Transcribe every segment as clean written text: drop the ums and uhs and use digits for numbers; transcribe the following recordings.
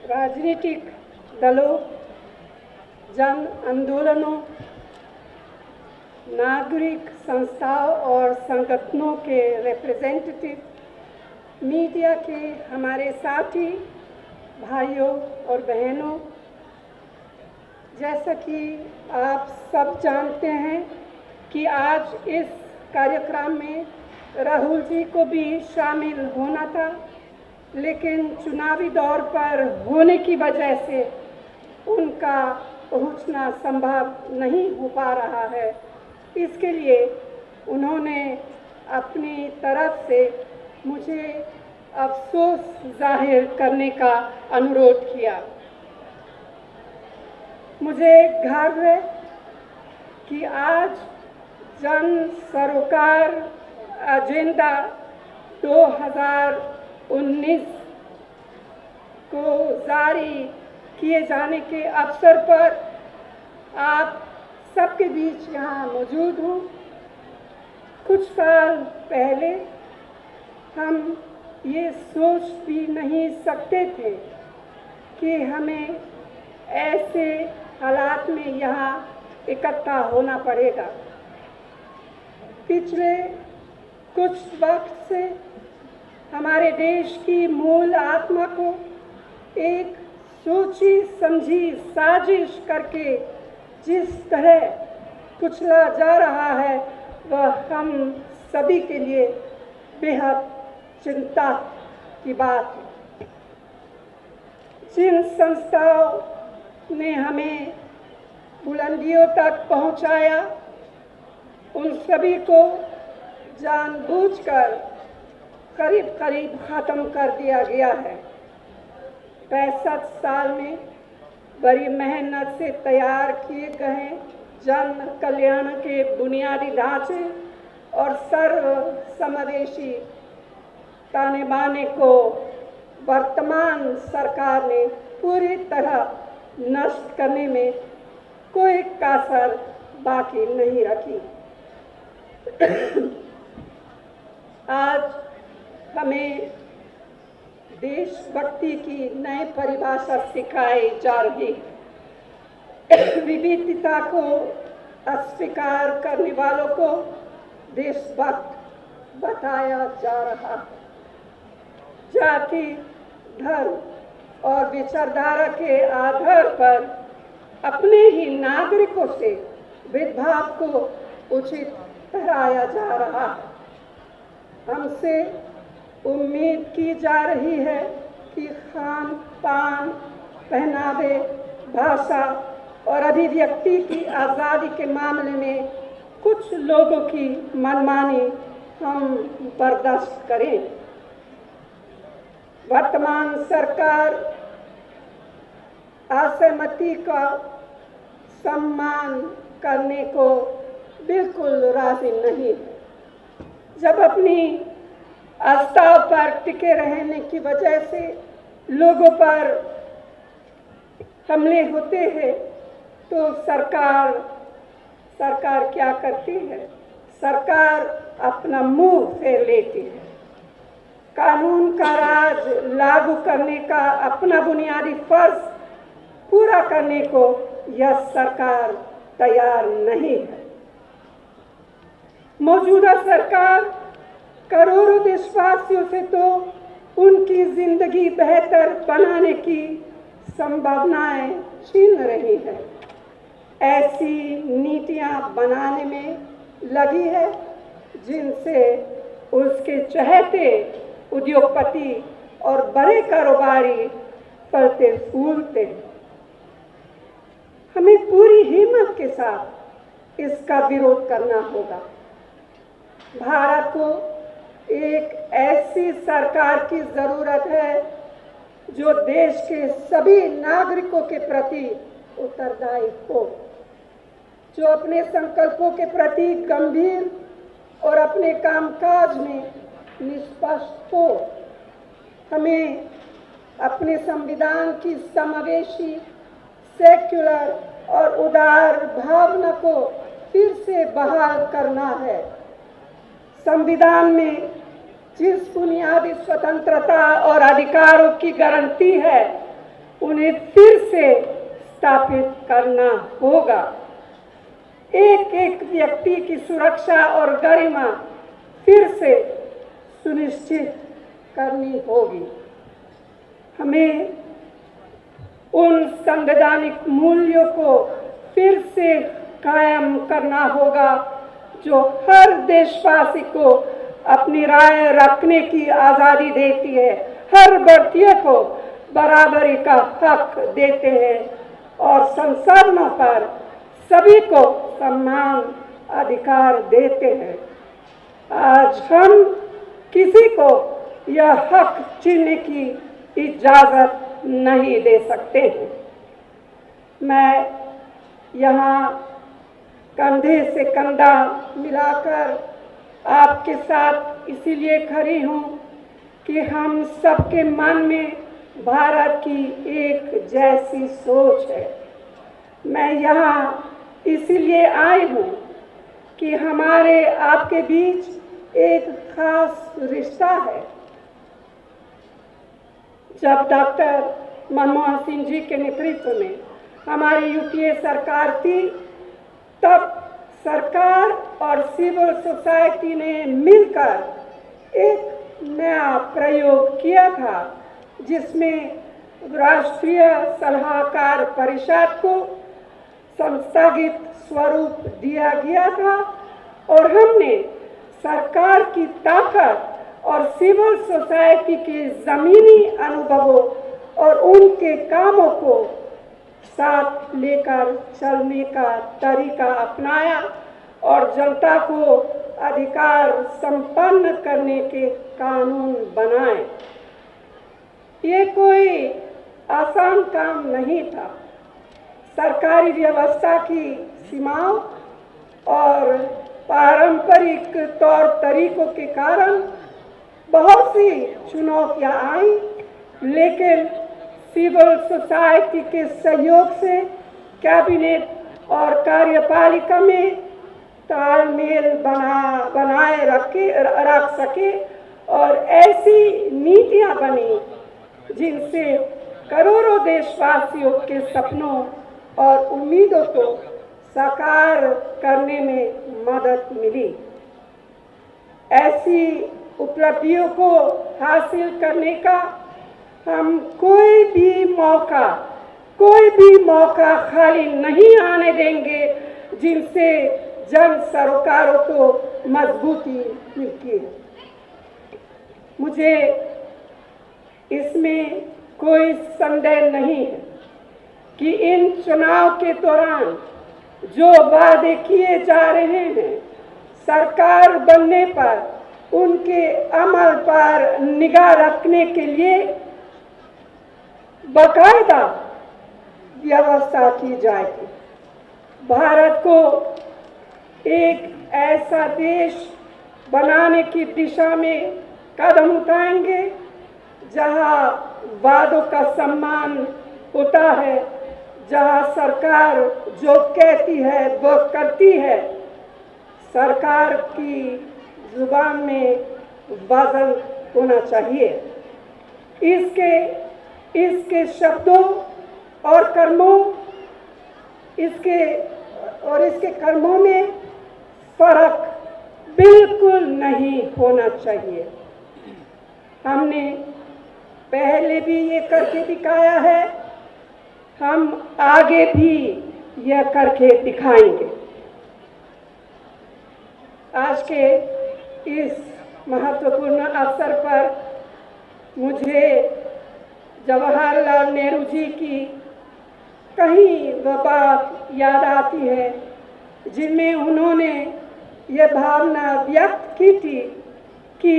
राजनीतिक दलों, जन आंदोलनों, नागरिक संस्थाओं और संगठनों के रिप्रेजेंटेटिव, मीडिया के हमारे साथी भाइयों और बहनों, जैसा कि आप सब जानते हैं कि आज इस कार्यक्रम में राहुल जी को भी शामिल होना था, लेकिन चुनावी दौर पर होने की वजह से उनका पहुंचना संभव नहीं हो पा रहा है। इसके लिए उन्होंने अपनी तरफ से मुझे अफसोस जाहिर करने का अनुरोध किया। मुझे गर्व है कि आज जन सरोकार एजेंडा 2019 को जारी किए जाने के अवसर पर आप सबके बीच यहाँ मौजूद हूँ। कुछ साल पहले हम ये सोच भी नहीं सकते थे कि हमें ऐसे हालात में यहाँ इकट्ठा होना पड़ेगा। पिछले कुछ वक्त से हमारे देश की मूल आत्मा को एक सोची समझी साजिश करके जिस तरह कुचला जा रहा है, वह हम सभी के लिए बेहद चिंता की बात है। जिन संस्थाओं ने हमें बुलंदियों तक पहुंचाया, उन सभी को जानबूझकर करीब करीब ख़त्म कर दिया गया है। 65 साल में बड़ी मेहनत से तैयार किए गए जन कल्याण के बुनियादी ढांचे और सर्व समावेशी ताने बाने को वर्तमान सरकार ने पूरी तरह नष्ट करने में कोई कसर बाकी नहीं रखी। आज हमें देशभक्ति की नई परिभाषा सिखाई जा रही है। विविधता को अस्वीकार करने वालों को देशभक्त बताया जा रहा है। जाति, धर्म और विचारधारा के आधार पर अपने ही नागरिकों से भेदभाव को उचित ठहराया जा रहा है। हमसे उम्मीद की जा रही है कि खान पान, पहनावे, भाषा और अभिव्यक्ति की आज़ादी के मामले में कुछ लोगों की मनमानी हम बर्दाश्त करें। वर्तमान सरकार असहमति का सम्मान करने को बिल्कुल राजी नहीं है। जब अपनी आस्था पर टिके रहने की वजह से लोगों पर हमले होते हैं, तो सरकार क्या करती है? सरकार अपना मुंह फेर लेती है। कानून का राज लागू करने का अपना बुनियादी फर्ज पूरा करने को यह सरकार तैयार नहीं है। मौजूदा सरकार करोड़ों देशवासियों से तो उनकी जिंदगी बेहतर बनाने की संभावनाएं छीन रही है। ऐसी नीतियां बनाने में लगी है जिनसे उसके चहेते उद्योगपति और बड़े कारोबारी फलते फूलते। हमें पूरी हिम्मत के साथ इसका विरोध करना होगा। भारत को एक ऐसी सरकार की जरूरत है जो देश के सभी नागरिकों के प्रति उत्तरदायी हो, जो अपने संकल्पों के प्रति गंभीर और अपने कामकाज में निष्पक्ष हो। हमें अपने संविधान की समावेशी, सेक्युलर और उदार भावना को फिर से बहाल करना है। संविधान में जिस बुनियादी स्वतंत्रता और अधिकारों की गारंटी है, उन्हें फिर से स्थापित करना होगा। एक एक व्यक्ति की सुरक्षा और गरिमा फिर से सुनिश्चित करनी होगी। हमें उन संवैधानिक मूल्यों को फिर से कायम करना होगा जो हर देशवासी को अपनी राय रखने की आज़ादी देती है, हर भारतीय को बराबरी का हक देते हैं और संसाधनों पर सभी को समान अधिकार देते हैं। आज हम किसी को यह हक छीनने की इजाज़त नहीं दे सकते हैं। मैं यहाँ कंधे से कंधा मिलाकर आपके साथ इसीलिए खड़ी हूँ कि हम सबके मन में भारत की एक जैसी सोच है। मैं यहाँ इसीलिए आई हूँ कि हमारे आपके बीच एक खास रिश्ता है। जब डॉक्टर मनमोहन सिंह जी के नेतृत्व में हमारी यूपीए सरकार थी, तब सरकार और सिविल सोसाइटी ने मिलकर एक नया प्रयोग किया था, जिसमें राष्ट्रीय सलाहकार परिषद को संस्थागत स्वरूप दिया गया था और हमने सरकार की ताकत और सिविल सोसाइटी के ज़मीनी अनुभवों और उनके कामों को साथ लेकर चलने का तरीका अपनाया और जनता को अधिकार संपन्न करने के कानून बनाए। ये कोई आसान काम नहीं था। सरकारी व्यवस्था की सीमाओं और पारंपरिक तौर तरीकों के कारण बहुत सी चुनौतियां आई, लेकिन सिविल सोसाइटी के सहयोग से कैबिनेट और कार्यपालिका में तालमेल बनाए रख सके और ऐसी नीतियां बनी जिनसे करोड़ों देशवासियों के सपनों और उम्मीदों को साकार करने में मदद मिली। ऐसी उपलब्धियों को हासिल करने का हम कोई भी मौका खाली नहीं आने देंगे, जिनसे जन सरोकारों को मजबूती मिलती है। मुझे इसमें कोई संदेह नहीं है कि इन चुनाव के दौरान जो वादे किए जा रहे हैं, सरकार बनने पर उनके अमल पर निगाह रखने के लिए बाकायदा व्यवस्था की जाएगी। भारत को एक ऐसा देश बनाने की दिशा में कदम उठाएंगे जहां वादों का सम्मान होता है, जहां सरकार जो कहती है वो करती है। सरकार की जुबान में वजन होना चाहिए। इसके शब्दों और इसके कर्मों में फर्क बिल्कुल नहीं होना चाहिए। हमने पहले भी ये करके दिखाया है, हम आगे भी यह करके दिखाएंगे। आज के इस महत्वपूर्ण अवसर पर मुझे जवाहरलाल नेहरू जी की कहीं वह बात याद आती है जिनमें उन्होंने ये भावना व्यक्त की थी कि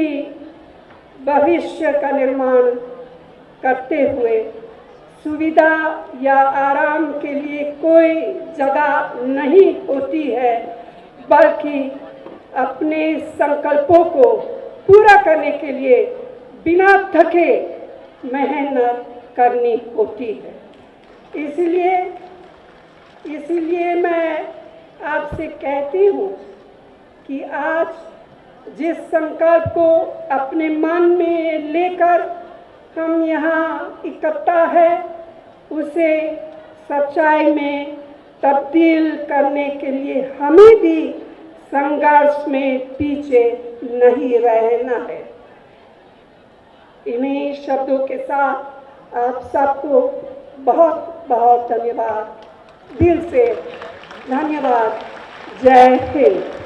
भविष्य का निर्माण करते हुए सुविधा या आराम के लिए कोई जगह नहीं होती है, बल्कि अपने संकल्पों को पूरा करने के लिए बिना थके मेहनत करनी होती है। इसलिए मैं आपसे कहती हूँ कि आज जिस संकल्प को अपने मन में लेकर हम यहाँ इकट्ठा है, उसे सच्चाई में तब्दील करने के लिए हमें भी संघर्ष में पीछे नहीं रहना है। इन्हीं शब्दों के साथ आप सबको बहुत बहुत धन्यवाद, दिल से धन्यवाद। जय हिंद।